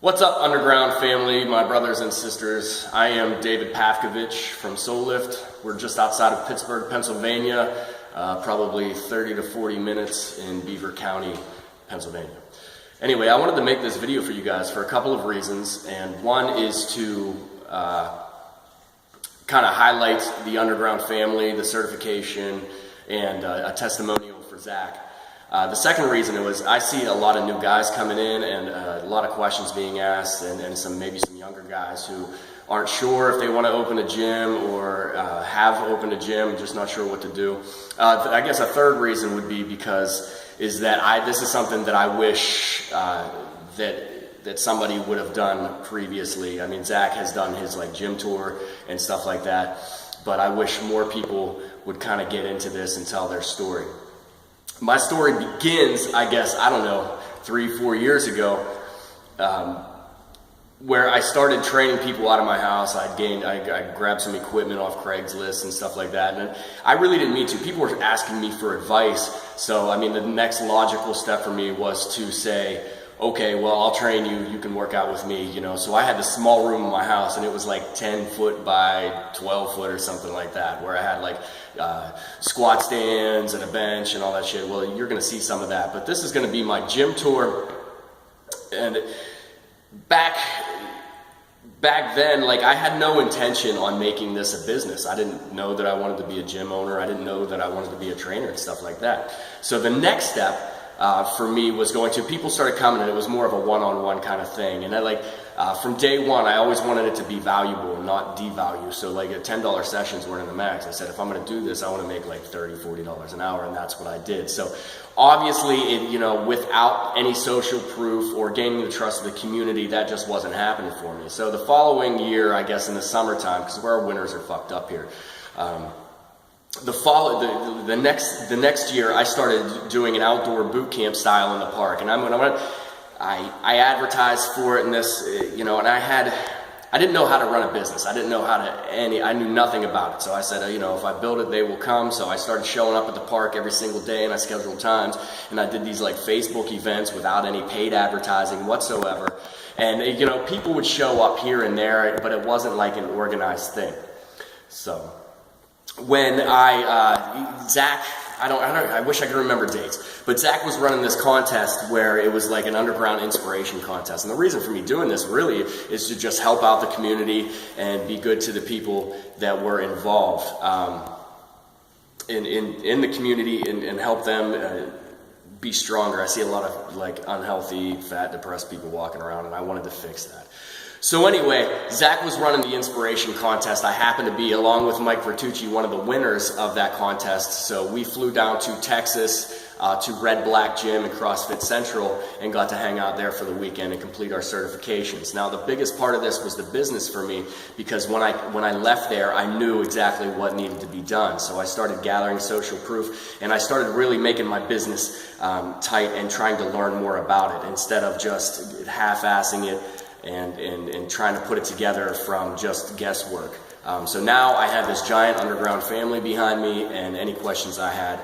What's up, Underground family, my brothers and sisters? I am David Pavkovich from Soul Lift. We're just outside of Pittsburgh, Pennsylvania, probably 30 to 40 minutes in Beaver County, Pennsylvania. Anyway, I wanted to make this video for you guys for a couple of reasons, and one is to kind of highlight the Underground family, the certification, and a testimonial for Zach. The second reason was I see a lot of new guys coming in and a lot of questions being asked, and maybe some younger guys who aren't sure if they want to open a gym or have opened a gym, just not sure what to do. I guess a third reason would be because this is something that I wish that somebody would have done previously. I mean, Zach has done his gym tour and stuff like that, but I wish more people would kind of get into this and tell their story. My story begins, I guess, 3-4 years ago, where I started training people out of my house. I grabbed some equipment off Craigslist and stuff like that, and I really didn't mean to. People were asking me for advice, so I mean, the next logical step for me was to say, okay, well, I'll train you, you can work out with me, So I had this small room in my house, and it was like 10 foot by 12 foot or something like that, where I had squat stands and a bench and all that shit. Well, you're gonna see some of that, but this is gonna be my gym tour. And back then, I had no intention on making this a business. I didn't know that I wanted to be a gym owner. I didn't know that I wanted to be a trainer and stuff like that. So the next step for me was people started coming, and it was more of a one-on-one kind of thing. And from day one, I always wanted it to be valuable and not devalue. So $10 sessions weren't in the max. I said, if I'm going to do this, I want to make $30, $40 an hour, and that's what I did. So obviously, without any social proof or gaining the trust of the community, that just wasn't happening for me. So the following year, I guess in the summertime, because our winters are fucked up here, the next year, I started doing an outdoor boot camp style in the park, and I advertised for it, and and I didn't know how to run a business. I didn't know I knew nothing about it. So I said, if I build it, they will come. So I started showing up at the park every single day, and I scheduled times, and I did these Facebook events without any paid advertising whatsoever. And people would show up here and there, but it wasn't like an organized thing. So when Zach, I wish I could remember dates, but Zach was running this contest where it was like an underground inspiration contest. And the reason for me doing this really is to just help out the community and be good to the people that were involved in the community and help them be stronger. I see a lot of unhealthy, fat, depressed people walking around, and I wanted to fix that. So anyway, Zach was running the inspiration contest. I happened to be, along with Mike Vertucci, one of the winners of that contest. So we flew down to Texas to Red Black Gym and CrossFit Central and got to hang out there for the weekend and complete our certifications. Now, the biggest part of this was the business for me, because when I left there, I knew exactly what needed to be done. So I started gathering social proof, and I started really making my business tight and trying to learn more about it instead of just half-assing it and trying to put it together from just guesswork. So now I have this giant underground family behind me, and any questions I had.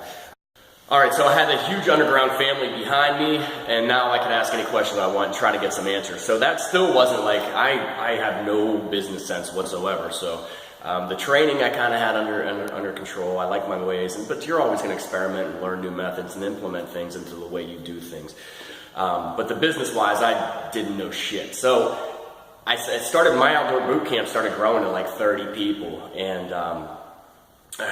Alright, so I had a huge underground family behind me, and now I can ask any question I want and try to get some answers. So that still wasn't I have no business sense whatsoever. So the training I kind of had under control. I like my ways, but you're always going to experiment and learn new methods and implement things into the way you do things. But the business-wise, I didn't know shit. So I started, my outdoor boot camp started growing to 30 people. And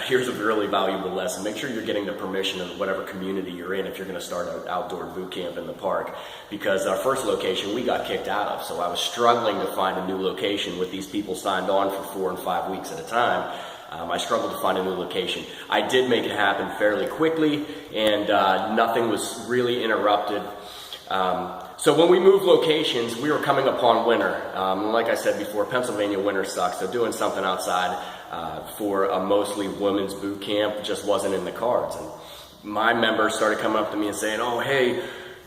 here's a really valuable lesson. Make sure you're getting the permission of whatever community you're in if you're going to start an outdoor boot camp in the park. Because our first location we got kicked out of. So I was struggling to find a new location with these people signed on for 4 and 5 weeks at a time. I struggled to find a new location. I did make it happen fairly quickly, and nothing was really interrupted. So when we moved locations, we were coming upon winter. Like I said before, Pennsylvania winter sucks, so doing something outside for a mostly women's boot camp just wasn't in the cards. And my members started coming up to me and saying, oh, hey,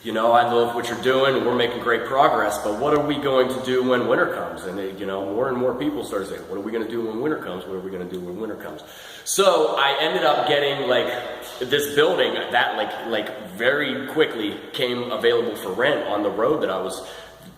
I love what you're doing, we're making great progress, but what are we going to do when winter comes? And more and more people started saying, what are we going to do when winter comes? What are we going to do when winter comes? So I ended up getting this building that very quickly came available for rent on the road that I was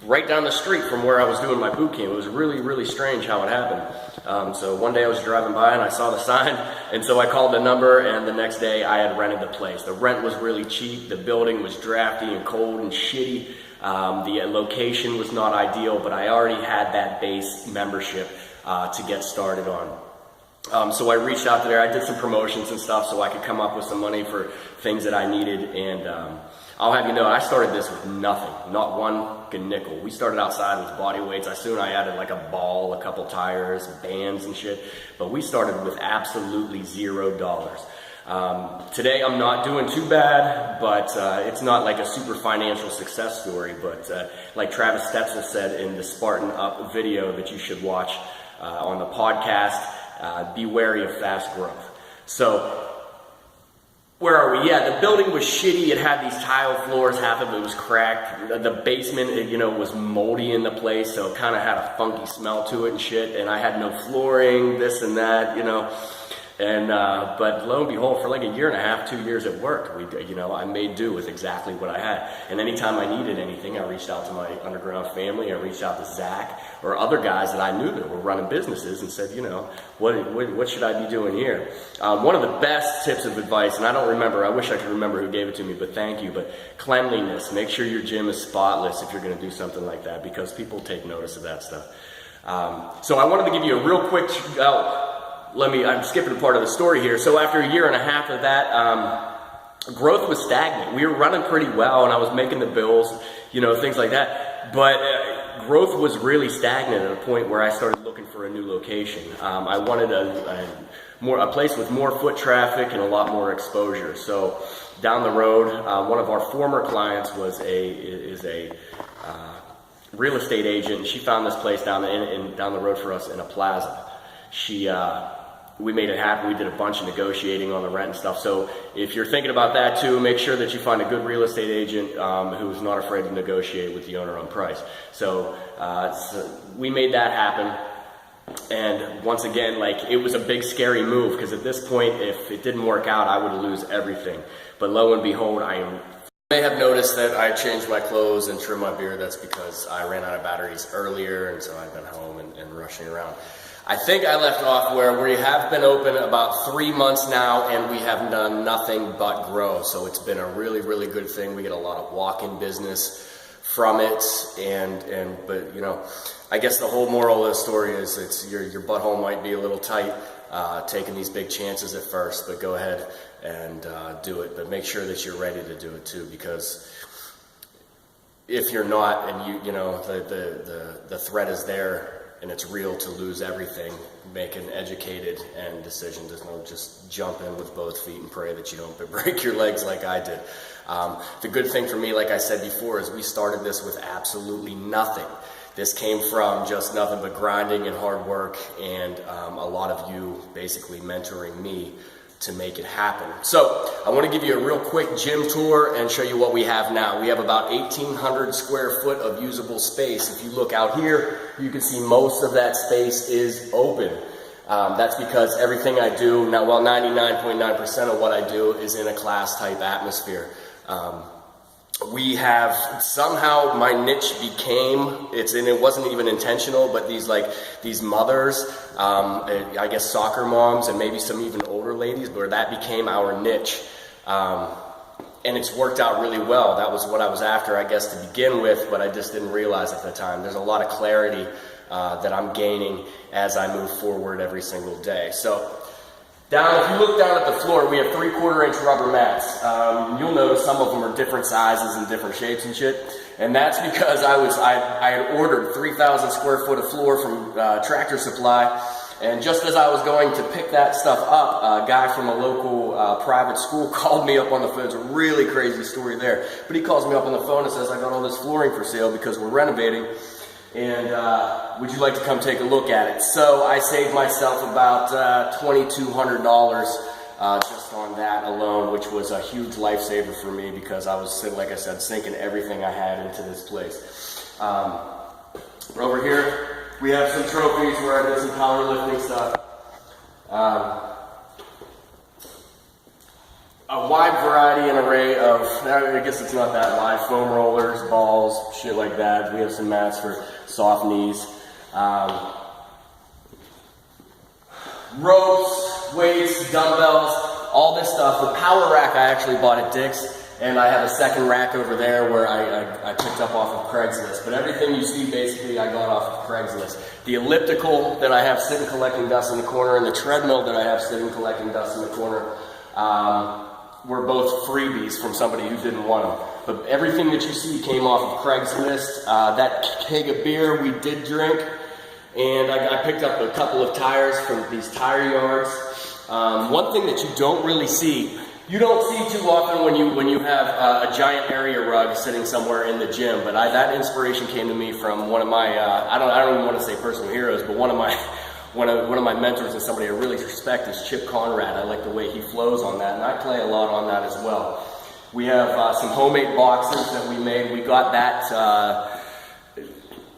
right down the street from where I was doing my boot camp. It was really, really strange how it happened. So one day I was driving by and I saw the sign, and so I called the number, and the next day I had rented the place. The rent was really cheap. The building was drafty and cold and shitty. The location was not ideal, but I already had that base membership to get started on. So I reached out to there. I did some promotions and stuff so I could come up with some money for things that I needed, and I'll have you know, I started this with nothing, not one nickel. We started outside with body weights. I added like a ball, a couple tires, bands and shit, but we started with absolutely $0. Today I'm not doing too bad, but it's not like a super financial success story, but like Travis Stetzel said in the Spartan Up video that you should watch on the podcast, be wary of fast growth. So where are we? Yeah, the building was shitty. It had these tile floors, half of it was cracked. The basement, was moldy in the place, so it kind of had a funky smell to it and shit. And I had no flooring, this and that, And but lo and behold, for like a year and a half, 2 years, it worked. I made do with exactly what I had. And anytime I needed anything, I reached out to my underground family. I reached out to Zach or other guys that I knew that were running businesses and said, what should I be doing here? One of the best tips of advice, and I wish I could remember who gave it to me, but thank you. But cleanliness. Make sure your gym is spotless if you're going to do something like that, because people take notice of that stuff. So I wanted to give you a real quick. I'm skipping a part of the story here. So after a year and a half of that, growth was stagnant. We were running pretty well, and I was making the bills, things like that. But growth was really stagnant at a point where I started looking for a new location. I wanted a place with more foot traffic and a lot more exposure. So down the road, one of our former clients is a real estate agent, and she found this place down the road for us in a plaza. We made it happen. We did a bunch of negotiating on the rent and stuff. So if you're thinking about that too, make sure that you find a good real estate agent who's not afraid to negotiate with the owner on price. So we made that happen. And once again, it was a big scary move, because at this point, if it didn't work out, I would lose everything. But lo and behold, You may have noticed that I changed my clothes and trimmed my beard. That's because I ran out of batteries earlier, and so I've been home and rushing around. I think I left off where we have been open about 3 months now, and we have done nothing but grow. So it's been a really, really good thing. We get a lot of walk-in business from it, but I guess the whole moral of the story is your butthole might be a little tight, taking these big chances at first, but go ahead and do it. But make sure that you're ready to do it too, because if you're not, and the threat is there, and it's real to lose everything, make an educated decision. There's no just jump in with both feet and pray that you don't break your legs like I did. The good thing for me, like I said before, is we started this with absolutely nothing. This came from just nothing but grinding and hard work, and a lot of you basically mentoring me to make it happen. So I want to give you a real quick gym tour and show you what we have now. We have about 1,800 square foot of usable space. If you look out here, you can see most of that space is open. That's because everything I do, 99.9% of what I do is in a class type atmosphere. We have somehow, my niche became, it wasn't even intentional, but these mothers, I guess soccer moms, and maybe some even older ladies, where that became our niche. And it's worked out really well. That was what I was after, I guess, to begin with, but I just didn't realize at the time. There's a lot of clarity that I'm gaining as I move forward every single day. So if you look down at the floor, we have 3/4 inch rubber mats. You'll notice some of them are different sizes and different shapes and shit. And that's because I had ordered 3,000 square foot of floor from Tractor Supply. And just as I was going to pick that stuff up, a guy from a local private school called me up on the phone. It's a really crazy story there. But he calls me up on the phone and says, I got all this flooring for sale because we're renovating. And would you like to come take a look at it? So I saved myself about $2,200 just on that alone, which was a huge lifesaver for me, because I was, like I said, sinking everything I had into this place. Over here, we have some trophies where I did some powerlifting stuff. a wide variety and array of, I guess it's not that wide, foam rollers, balls, shit like that. We have some mats for soft knees. Ropes, weights, dumbbells, all this stuff. The power rack I actually bought at Dick's, and I have a second rack over there where I picked up off of Craigslist. But everything you see basically I got off of Craigslist. The elliptical that I have sitting collecting dust in the corner and the treadmill that I have sitting collecting dust in the corner were both freebies from somebody who didn't want them. But everything that you see came off of Craigslist. That keg of beer we did drink. And I picked up a couple of tires from these tire yards. One thing that you don't really see, you don't see too often when you have a giant area rug sitting somewhere in the gym. But that inspiration came to me from one of my I don't even want to say personal heroes, but one of my mentors and somebody I really respect is Chip Conrad. I like the way he flows on that, and I play a lot on that as well. We have some homemade boxes that we made. We got that.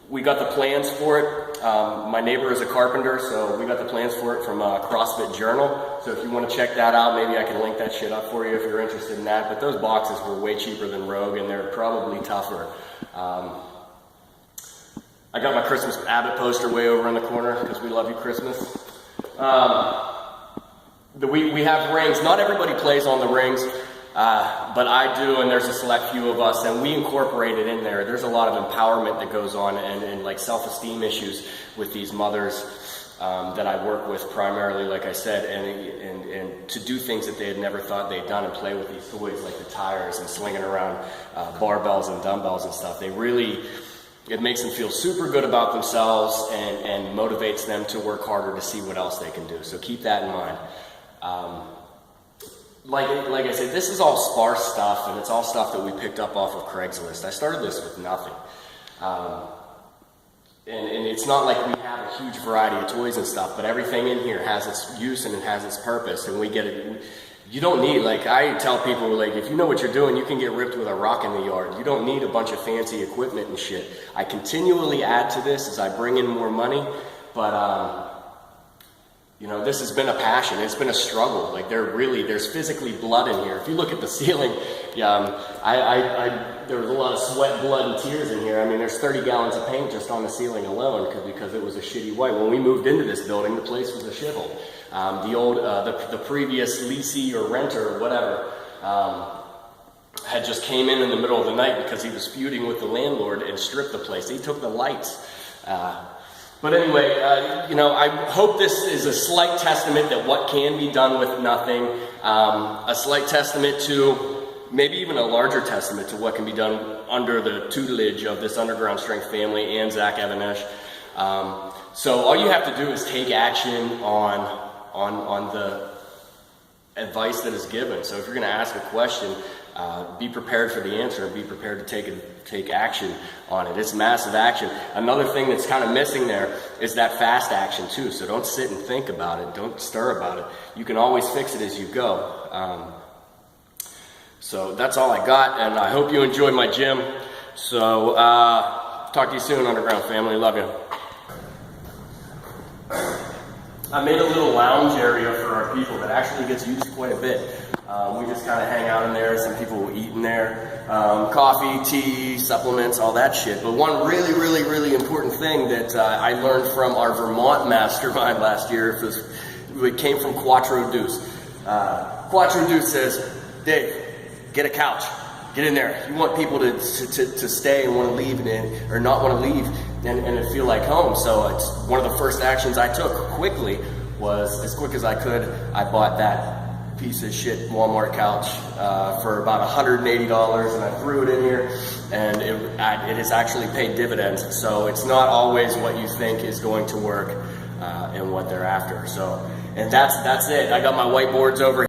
We got the plans for it. My neighbor is a carpenter, so we got the plans for it from CrossFit Journal. So if you want to check that out, maybe I can link that shit up for you if you're interested in that. But those boxes were way cheaper than Rogue, and they're probably tougher. I got my Christmas Abbott poster way over in the corner because we love you, Christmas. We have rings. Not everybody plays on the rings. But I do, and there's a select few of us, and we incorporate it in there. There's a lot of empowerment that goes on, and like self-esteem issues with these mothers that I work with primarily, like I said, and to do things that they had never thought they'd done and play with these toys like the tires and slinging around barbells and dumbbells and stuff. It makes them feel super good about themselves and motivates them to work harder to see what else they can do. So keep that in mind. Like I said, this is all sparse stuff, and it's all stuff that we picked up off of Craigslist. I started this with nothing. And it's not like we have a huge variety of toys and stuff, but everything in here has its use and it has its purpose, and we get it. You don't need, like I tell people, like if you know what you're doing, you can get ripped with a rock in the yard. You don't need a bunch of fancy equipment and shit. I continually add to this as I bring in more money, but you know, this has been a passion. It's been a struggle. Like there's physically blood in here. If you look at the ceiling, there was a lot of sweat, blood, and tears in here. I mean, there's 30 gallons of paint just on the ceiling alone because it was a shitty white. When we moved into this building, the place was a shithole. The previous leasee or renter or whatever had just came in the middle of the night because he was feuding with the landlord and stripped the place. He took the lights. But anyway, you know, I hope this is a slight testament that what can be done with nothing, a slight testament to, maybe even a larger testament to what can be done under the tutelage of this Underground Strength family and Zach Evanesh. So all you have to do is take action on the advice that is given. So if you're going to ask a question, be prepared for the answer and be prepared to take action on it. It's massive action. Another thing that's kind of missing there is that fast action too. So don't sit and think about it. Don't stir about it. You can always fix it as you go. So that's all I got, and I hope you enjoyed my gym. So talk to you soon, Underground family. Love you. I made a little lounge area for our people that actually gets used quite a bit. We just kind of hang out in there. Some people will eat in there. Coffee, tea, supplements, all that shit. But one really, really, really important thing that I learned from our Vermont mastermind last year, it came from Quattro Deuce. Quattro Deuce says, Dave, get a couch. Get in there. You want people to stay and want to leave or not want to leave and feel like home. So it's one of the first actions I took quickly was, as quick as I could, I bought that piece of shit Walmart couch for about $180, and I threw it in here, and it has actually paid dividends. So it's not always what you think is going to work and what they're after. So, and that's it. I got my whiteboards over here.